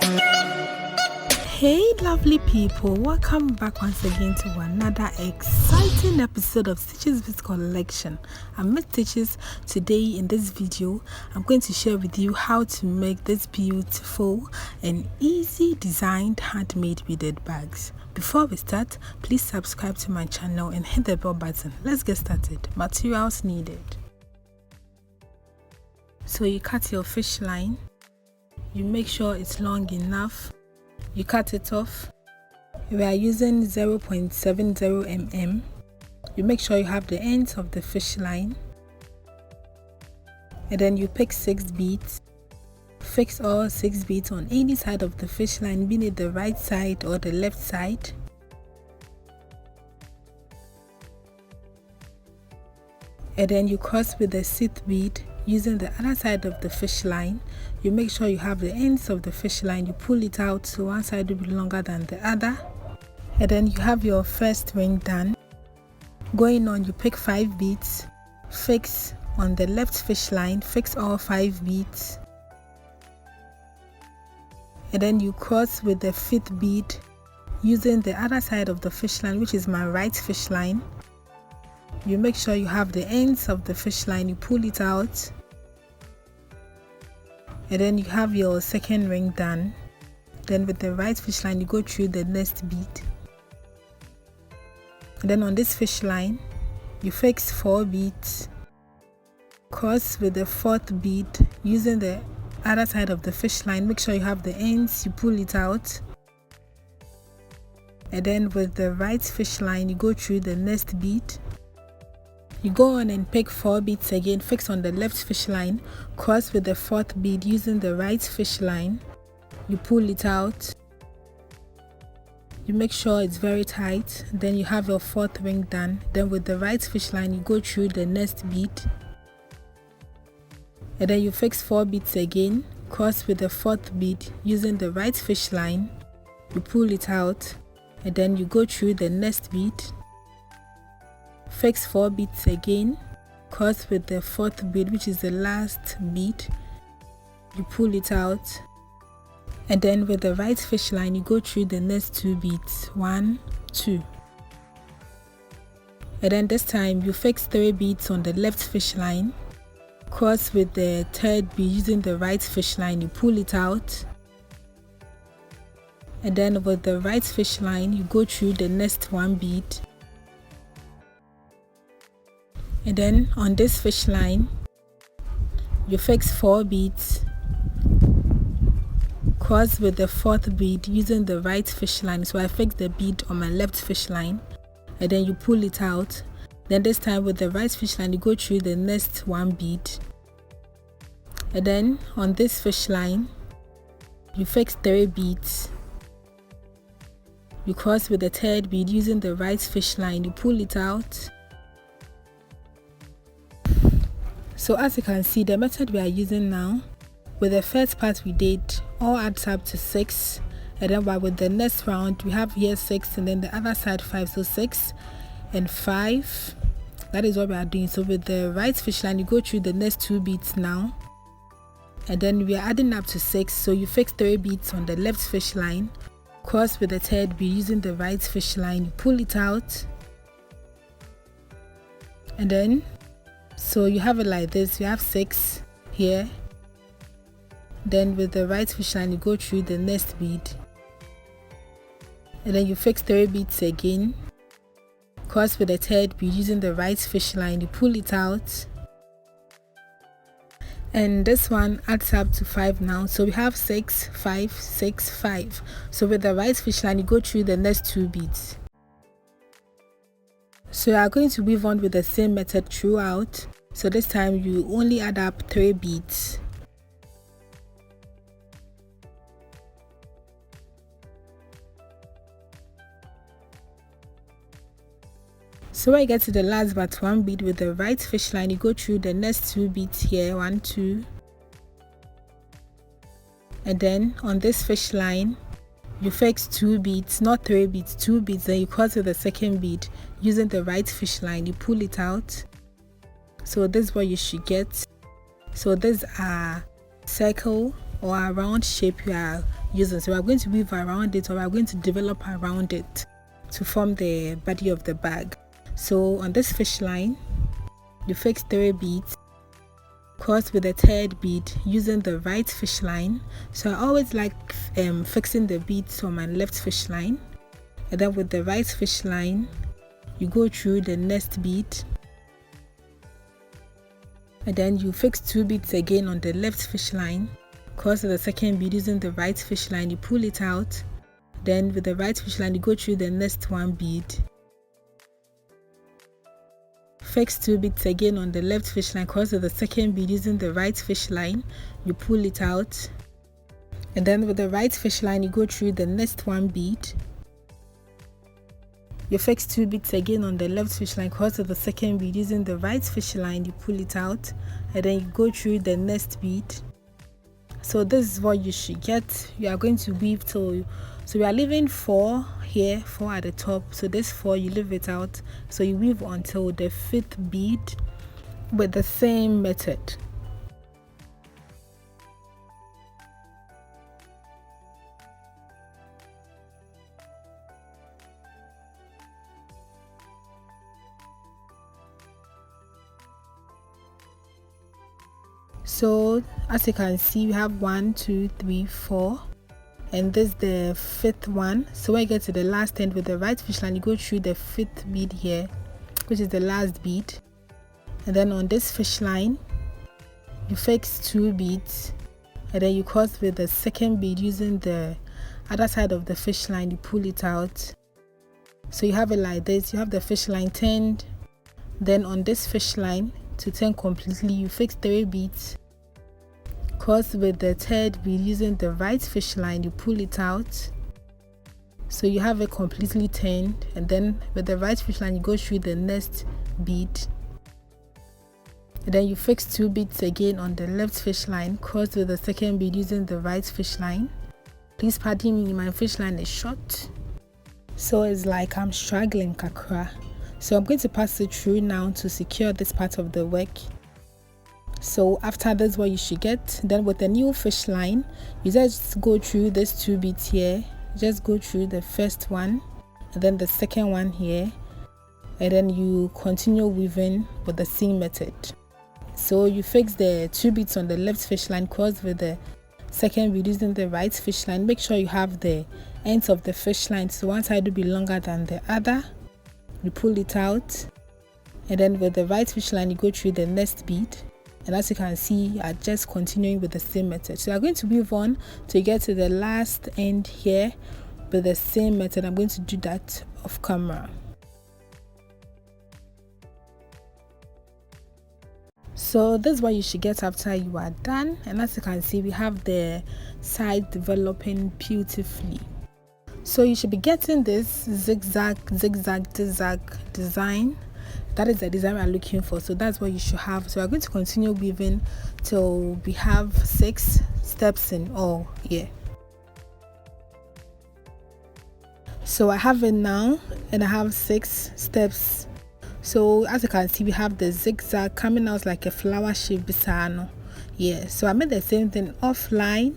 Hey lovely people, welcome back once again to another exciting episode of Stitches with Collection. I'm Miss Stitches. Today in this video I'm going to share with you how to make this beautiful and easy designed handmade beaded bags. Before we start, please subscribe to my channel and hit the bell button. Let's get started. Materials needed. So you cut your fish line, you make sure it's long enough. You cut it off. We are using 0.70 mm. You make sure you have the ends of the fish line. And then you pick 6 beads. Fix all 6 beads on any side of the fish line, be it the right side or the left side. And then you cross with the 6th bead using the other side of the fish line. You make sure you have the ends of the fish line. You pull it out so one side will be longer than the other. And then you have your first ring done. Going on, you pick 5 beads, fix on the left fish line, fix all 5 beads. And then you cross with the 5th bead using the other side of the fish line, which is my right fish line. You make sure you have the ends of the fish line, you pull it out. And then you have your second ring done. Then with the right fish line, you go through the next bead. And then on this fish line, you fix 4 beads. Cross with the 4th bead using the other side of the fish line. Make sure you have the ends, you pull it out. And then with the right fish line, you go through the next bead. You go on and pick 4 beads again, fix on the left fish line, cross with the 4th bead using the right fish line. You pull it out. You make sure it's very tight. Then you have your 4th ring done. Then with the right fish line, you go through the next bead. And then you fix 4 beads again, cross with the 4th bead using the right fish line. You pull it out. And then you go through the next bead. Fix 4 beads again, cross with the 4th bead, which is the last bead. You pull it out. And then with the right fish line, you go through the next 2 beads. 1, 2. And then this time you fix 3 beads on the left fish line. Cross with the 3rd bead using the right fish line. You pull it out. And then with the right fish line, you go through the next 1 bead. And then on this fish line, you fix 4 beads, cross with the 4th bead using the right fish line. So I fix the bead on my left fish line, and then you pull it out. Then this time with the right fish line, you go through the next 1 bead. And then on this fish line, you fix 3 beads. You cross with the 3rd bead using the right fish line. You pull it out. So as you can see, the method we are using now, with the first part we did, all adds up to 6. And then with the next round, we have here 6 and then the other side 5. So 6 and 5. That is what we are doing. So with the right fish line, you go through the next 2 beads now. And then we are adding up to 6. So you fix 3 beads on the left fish line. Cross with the 3rd bead using the right fish line. You pull it out. And then so you have it like this. You have 6 here. Then with the right fish line, you go through the next bead. And then you fix 3 beads again. Cross with the 3rd bead using the right fish line. You pull it out. And this one adds up to 5 now. So we have 6, 5, 6, 5. So with the right fish line, you go through the next 2 beads. So you are going to weave on with the same method throughout. So this time you only add up 3 beads. So when you get to the last but 1 bead with the right fish line, you go through the next 2 beads here, 1, 2. And then on this fish line, you fix 2 beads, not 3 beads, 2 beads. Then you cross with the 2nd bead using the right fish line. You pull it out. So this is what you should get. So these are circle or a round shape you are using. So we are going to weave around it, or we are going to develop around it to form the body of the bag. So on this fish line, you fix 3 beads, cross with the 3rd bead using the right fish line. So I always like fixing the beads on my left fish line, and then with the right fish line you go through the next bead, and then you fix 2 beads again on the left fish line, cross with the 2nd bead using the right fish line, you pull it out, then with the right fish line you go through the next 1 bead, fix 2 beads again on the left fish line, cross with the 2nd bead using the right fish line, you pull it out, and then with the right fish line you go through the next 1 bead, you fix 2 beads again on the left fish line, cross with the 2nd bead using the right fish line, you pull it out, and then you go through the next bead. So this is what you should get. You are going to weave till, so we are leaving 4 here, 4 at the top, so this 4 you leave it out, so you weave until the 5th bead with the same method. So as you can see, we have 1, 2, 3, 4, and this is the 5th one. So when you get to the last end with the right fish line, you go through the 5th bead here, which is the last bead, and then on this fish line you fix 2 beads, and then you cross with the 2nd bead using the other side of the fish line, you pull it out. So you have it like this. You have the fish line turned, then on this fish line to turn completely you fix 3 beads, cross with the 3rd bead using the right fish line, you pull it out, so you have it completely turned, and then with the right fish line you go through the next bead, and then you fix 2 beads again on the left fish line, cross with the 2nd bead using the right fish line. Please pardon me, my fish line is short, so it's like I'm struggling kakra. So I'm going to pass it through now to secure this part of the work. So after this, what you should get, then with the new fish line, you just go through these 2 beads here, just go through the first one and then the second one here, and then you continue weaving with the same method. So you fix the 2 beads on the left fish line, cross with the 2nd bead using the right fish line. Make sure you have the ends of the fish line, so one side will be longer than the other. You pull it out, and then with the right fish line you go through the next bead, and as you can see you are just continuing with the same method. So you are going to weave on to get to the last end here with the same method. I'm going to do that off camera. So this is what you should get after you are done, and as you can see we have the side developing beautifully. So you should be getting this zigzag design. That is the design we are looking for, so that's what you should have. So we're going to continue weaving till we have 6 steps in all here. So I have it now, and I have 6 steps. So as you can see we have the zigzag coming out like a flower shape bisano. Yeah, so I made the same thing offline,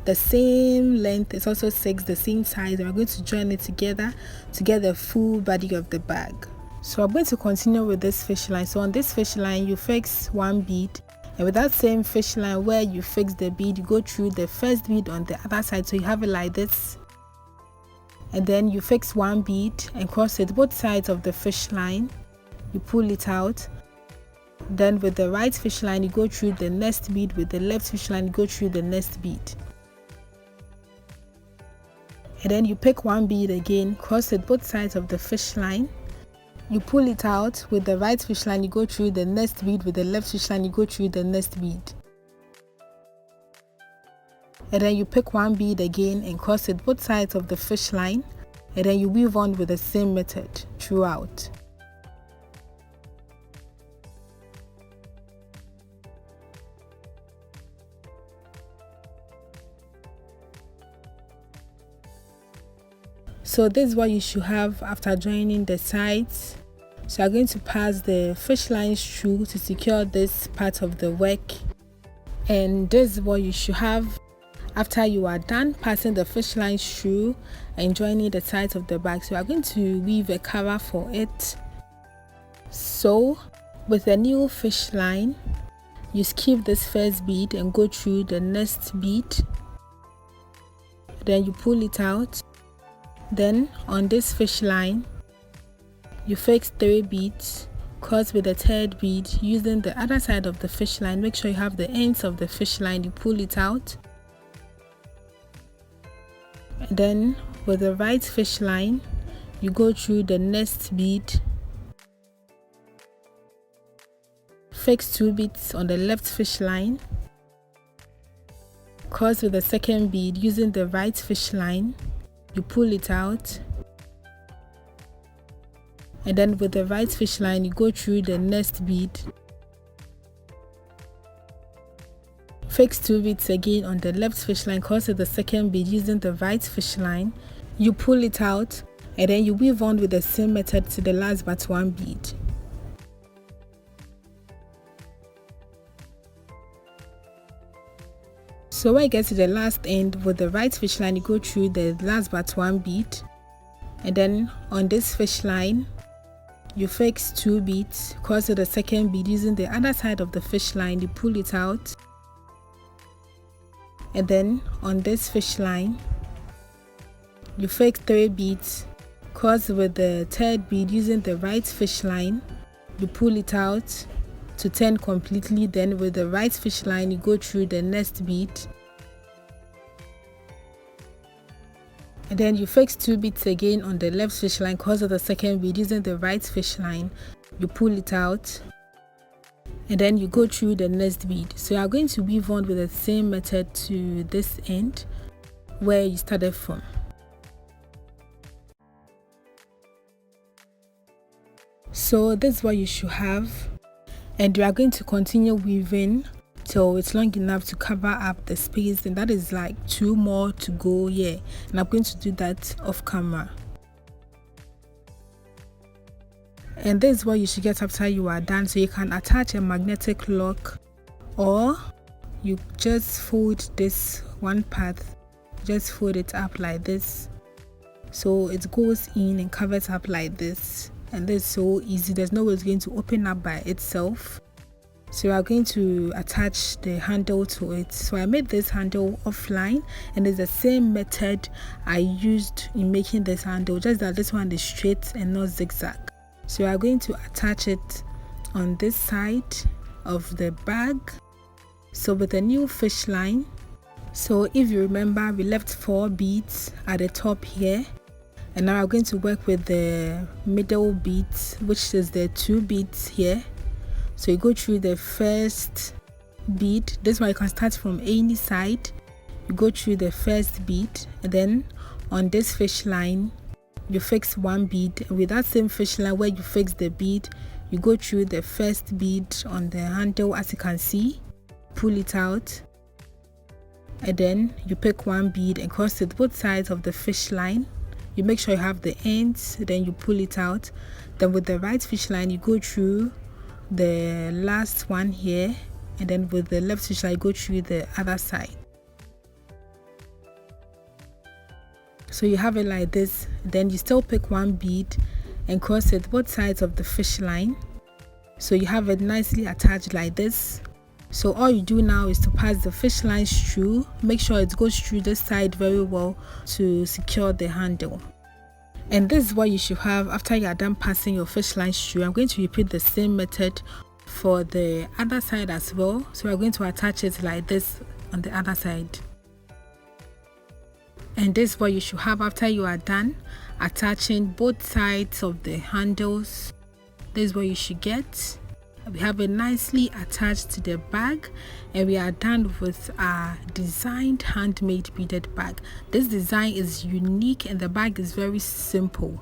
the same length, it's also 6, the same size, and we're going to join it together to get the full body of the bag. So I'm going to continue with this fish line. So on this fish line you fix 1 bead, and with that same fish line where you fix the bead, you go through the first bead on the other side, so you have it like this, and then you fix 1 bead and cross it both sides of the fish line, you pull it out. Then with the right fish line you go through the next bead, with the left fish line you go through the next bead, and then you pick 1 bead again, cross it both sides of the fish line, you pull it out. With the right fish line you go through the next bead, with the left fish line you go through the next bead, and then you pick 1 bead again and cross it both sides of the fish line, and then you weave on with the same method throughout. So this is what you should have after joining the sides. So I'm going to pass the fish lines through to secure this part of the work, and this is what you should have after you are done passing the fish line through and joining the sides of the bag. So we are going to weave a cover for it. So with the new fish line, you skip this first bead and go through the next bead, then you pull it out. Then on this fish line, you fix 3 beads, cross with the third bead using the other side of the fish line. Make sure you have the ends of the fish line, you pull it out. And then with the right fish line, you go through the next bead, fix 2 beads on the left fish line, cross with the second bead using the right fish line, you pull it out. And then with the right fish line, you go through the next bead, fix 2 beads again on the left fish line, cross with the second bead using the right fish line, you pull it out, and then you weave on with the same method to the last but 1 bead. So when you get to the last end with the right fish line, you go through the last but 1 bead, and then on this fish line, you fix 2 beads, cross to the second bead using the other side of the fish line, you pull it out. And then on this fish line, you fix 3 beads, cross with the third bead using the right fish line, you pull it out to turn completely. Then with the right fish line, you go through the next bead, and then you fix 2 beads again on the left fish line, cross with the second bead using the right fish line, you pull it out, and then you go through the next bead. So you are going to weave on with the same method to this end where you started from. So this is what you should have, and you are going to continue weaving till it's long enough to cover up the space, and that is like 2 more to go here, and I'm going to do that off camera. And this is what you should get after you are done. So you can attach a magnetic lock, or you just fold this one part, just fold it up like this, so it goes in and covers up like this. And this is so easy, there's no way it's going to open up by itself. So we are going to attach the handle to it. So I made this handle offline, and it's the same method I used in making this handle, just that this one is straight and not zigzag. So we are going to attach it on this side of the bag. So with the new fish line, so if you remember, we left 4 beads at the top here, and now I'm going to work with the middle beads, which is the 2 beads here. So you go through the first bead. This one you can start from any side. You go through the first bead, and then on this fish line, you fix 1 bead. And with that same fish line where you fix the bead, you go through the first bead on the handle, as you can see, pull it out, and then you pick 1 bead and cross it both sides of the fish line. You make sure you have the ends, then you pull it out. Then with the right fish line, you go through the last one here, and then with the left fish line, you go through the other side. So you have it like this. Then you still pick 1 bead and cross it both sides of the fish line, so you have it nicely attached like this. So all you do now is to pass the fish lines through. Make sure it goes through this side very well to secure the handle. And this is what you should have after you are done passing your fish lines through. I'm going to repeat the same method for the other side as well. So we're going to attach it like this on the other side. And this is what you should have after you are done attaching both sides of the handles. This is what you should get. We have it nicely attached to the bag, and we are done with our designed handmade beaded bag. This design is unique, and the bag is very simple,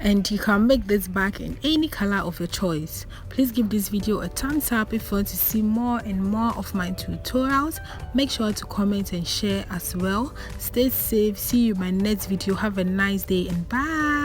and you can make this bag in any color of your choice. Please give this video a thumbs up if you want to see more and more of my tutorials. Make sure to comment and share as well. Stay safe. See you in my next video. Have a nice day, and bye.